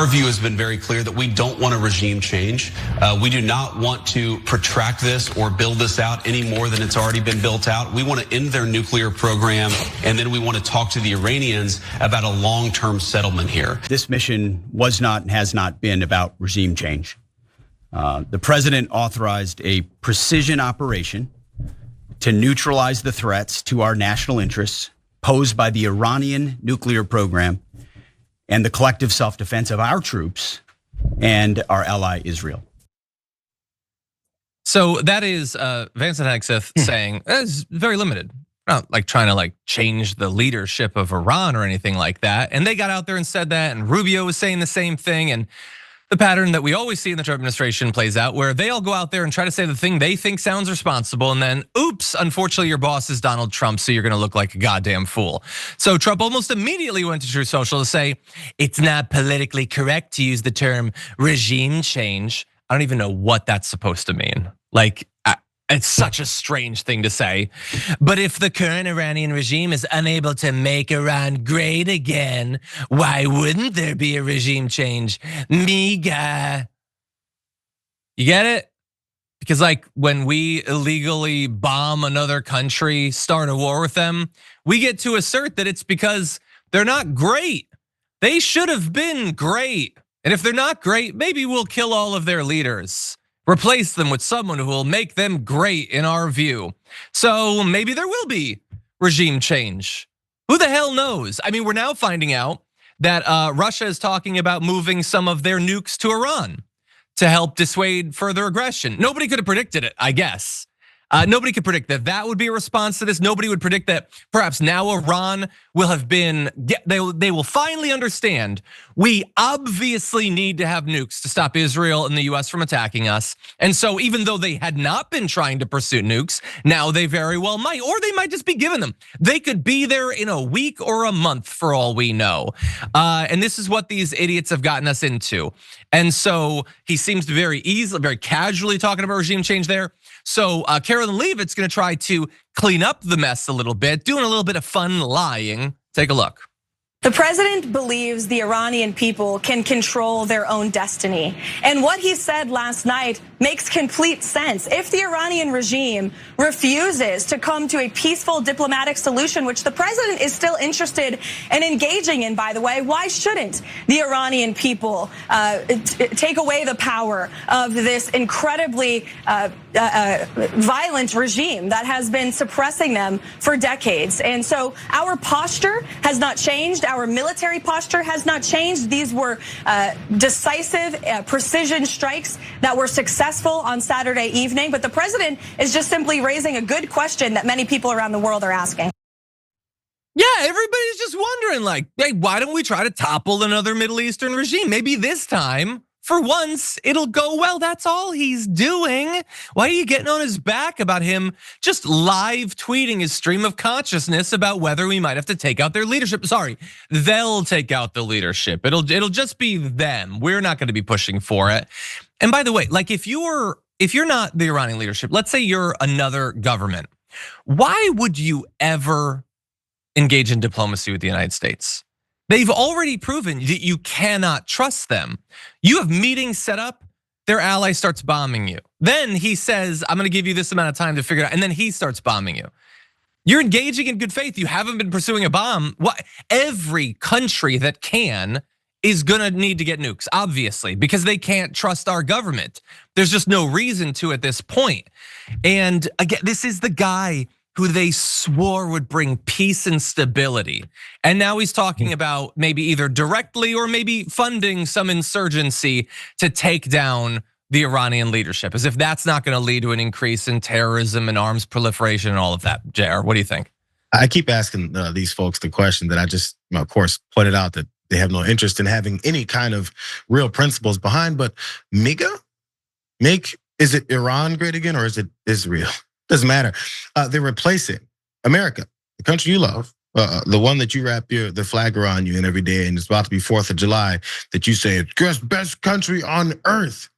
Our view has been very clear that we don't want a regime change. We do not want to protract this or build this out any more than it's already been built out. We want to end their nuclear program, and then we want to talk to the Iranians about a long-term settlement here. This mission was not and has not been about regime change. The president authorized a precision operation to neutralize the threats to our national interests posed by the Iranian nuclear program and the collective self-defense of our troops and our ally Israel. So that is Vance and Hegseth saying it's very limited. Not like trying to change the leadership of Iran or anything like that. And they got out there and said that, and Rubio was saying the same thing. And the pattern that we always see in the Trump administration plays out, where they all go out there and try to say the thing they think sounds responsible, and then oops, unfortunately your boss is Donald Trump, so you're gonna look like a goddamn fool. So Trump almost immediately went to Truth Social to say, it's not politically correct to use the term regime change. I don't even know what that's supposed to mean. It's such a strange thing to say. But if the current Iranian regime is unable to make Iran great again, why wouldn't there be a regime change? Miga. You get it? Because when we illegally bomb another country, start a war with them, we get to assert that it's because they're not great. They should have been great. And if they're not great, maybe we'll kill all of their leaders. Replace them with someone who will make them great in our view. So maybe there will be regime change. Who the hell knows? I mean, we're now finding out that Russia is talking about moving some of their nukes to Iran to help dissuade further aggression. Nobody could have predicted it, I guess. Nobody could predict that that would be a response to this. Nobody would predict that perhaps now Iran will have been, they will finally understand we obviously need to have nukes to stop Israel and the US from attacking us. And so even though they had not been trying to pursue nukes, now they very well might, or they might just be given them. They could be there in a week or a month for all we know. And this is what these idiots have gotten us into. And so he seems to very casually talking about regime change there. So Karoline Leavitt's gonna try to clean up the mess a little bit, doing a little bit of fun lying. Take a look. The president believes the Iranian people can control their own destiny. And what he said last night makes complete sense. If the Iranian regime refuses to come to a peaceful diplomatic solution, which the president is still interested in engaging in, by the way, why shouldn't the Iranian people take away the power of this incredibly violent regime that has been suppressing them for decades? And so our posture has not changed. Our military posture has not changed. These were decisive precision strikes that were successful on Saturday evening. But the president is just simply raising a good question that many people around the world are asking. Yeah, everybody's just wondering hey, why don't we try to topple another Middle Eastern regime? Maybe this time, for once, it'll go well. That's all he's doing. Why are you getting on his back about him just live tweeting his stream of consciousness about whether we might have to take out their leadership? Sorry, they'll take out the leadership. It'll just be them. We're not gonna be pushing for it. And by the way, if you're not the Iranian leadership, let's say you're another government, why would you ever engage in diplomacy with the United States? They've already proven that you cannot trust them. You have meetings set up, their ally starts bombing you. Then he says, I'm gonna give you this amount of time to figure it out, and then he starts bombing you. You're engaging in good faith, you haven't been pursuing a bomb. Every country that can is gonna need to get nukes, obviously, because they can't trust our government. There's just no reason to at this point. And again, this is the guy who they swore would bring peace and stability. And now he's talking about maybe either directly or maybe funding some insurgency to take down the Iranian leadership, as if that's not gonna lead to an increase in terrorism and arms proliferation and all of that. Jayar, what do you think? I keep asking these folks the question that I just, of course, pointed out that they have no interest in having any kind of real principles behind, but is it Iran great again or is it Israel? Doesn't matter. They're replacing America, the country you love, the one that you wrap the flag around you in every day, and it's about to be 4th of July, that you say it's the best country on earth.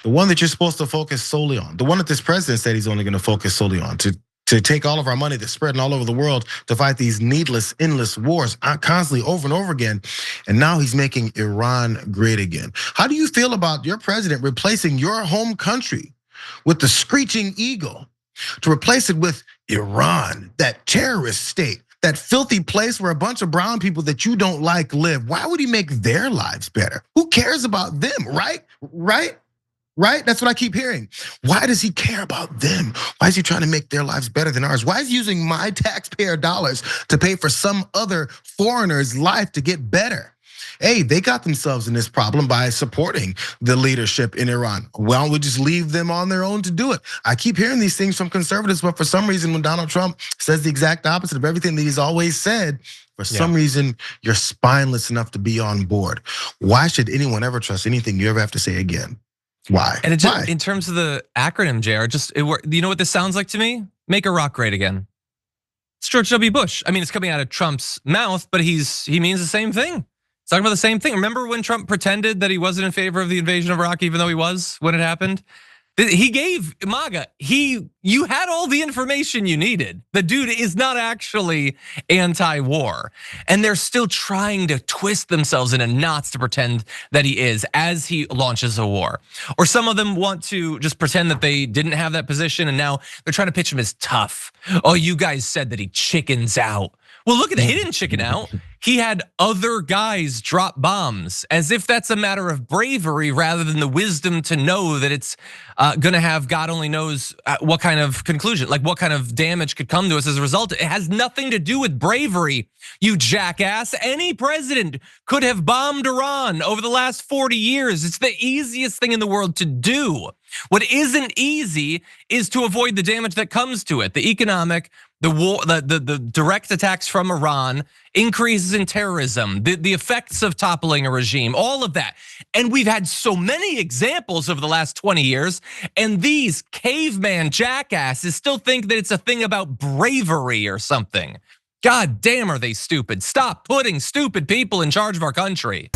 The one that you're supposed to focus solely on, the one that this president said he's only gonna focus solely on, to to take all of our money that's spreading all over the world to fight these needless, endless wars constantly over and over again. And now he's making Iran great again. How do you feel about your president replacing your home country with the screeching eagle to replace it with Iran, that terrorist state, that filthy place where a bunch of brown people that you don't like live? Why would he make their lives better? Who cares about them, right? Right? That's what I keep hearing. Why does he care about them? Why is he trying to make their lives better than ours? Why is he using my taxpayer dollars to pay for some other foreigner's life to get better? Hey, they got themselves in this problem by supporting the leadership in Iran. Why don't we just leave them on their own to do it? I keep hearing these things from conservatives, but for some reason, when Donald Trump says the exact opposite of everything that he's always said, for some reason, you're spineless enough to be on board. Why should anyone ever trust anything you ever have to say again? Why? And it just, in terms of the acronym, JR, you know what this sounds like to me? Make Iraq great again. It's George W. Bush. I mean, it's coming out of Trump's mouth, but he means the same thing. He's talking about the same thing. Remember when Trump pretended that he wasn't in favor of the invasion of Iraq, even though he was when it happened? He gave MAGA, you had all the information you needed. The dude is not actually anti-war. And they're still trying to twist themselves into knots to pretend that he is as he launches a war. Or some of them want to just pretend that they didn't have that position and now they're trying to pitch him as tough. Oh, you guys said that he chickens out. Well, look at that, he didn't chicken out. He had other guys drop bombs as if that's a matter of bravery rather than the wisdom to know that it's gonna have God only knows what kind of conclusion, like what kind of damage could come to us as a result. It has nothing to do with bravery, you jackass. Any president could have bombed Iran over the last 40 years. It's the easiest thing in the world to do. What isn't easy is to avoid the damage that comes to it. The economic, the war, the direct attacks from Iran, increases in terrorism, the effects of toppling a regime, all of that. And we've had so many examples over the last 20 years, and these caveman jackasses still think that it's a thing about bravery or something. God damn, are they stupid? Stop putting stupid people in charge of our country.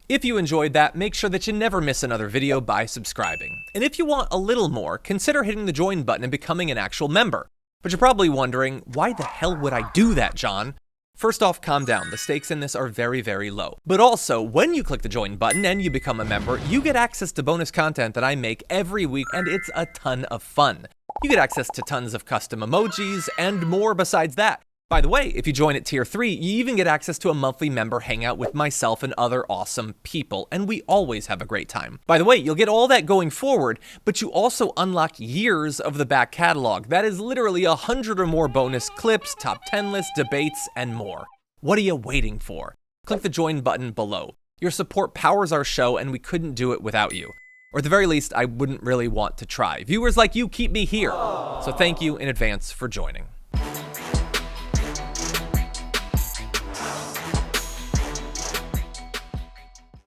If you enjoyed that, make sure that you never miss another video by subscribing. And if you want a little more, consider hitting the join button and becoming an actual member. But you're probably wondering, why the hell would I do that, John? First off, calm down. The stakes in this are very, very low. But also, when you click the join button and you become a member, you get access to bonus content that I make every week, and it's a ton of fun. You get access to tons of custom emojis and more besides that. By the way, if you join at tier 3, you even get access to a monthly member hangout with myself and other awesome people, and we always have a great time. By the way, you'll get all that going forward, but you also unlock years of the back catalog. That is literally 100 or more bonus clips, top 10 lists, debates, and more. What are you waiting for? Click the join button below. Your support powers our show, and we couldn't do it without you. Or at the very least, I wouldn't really want to try. Viewers like you keep me here. So thank you in advance for joining.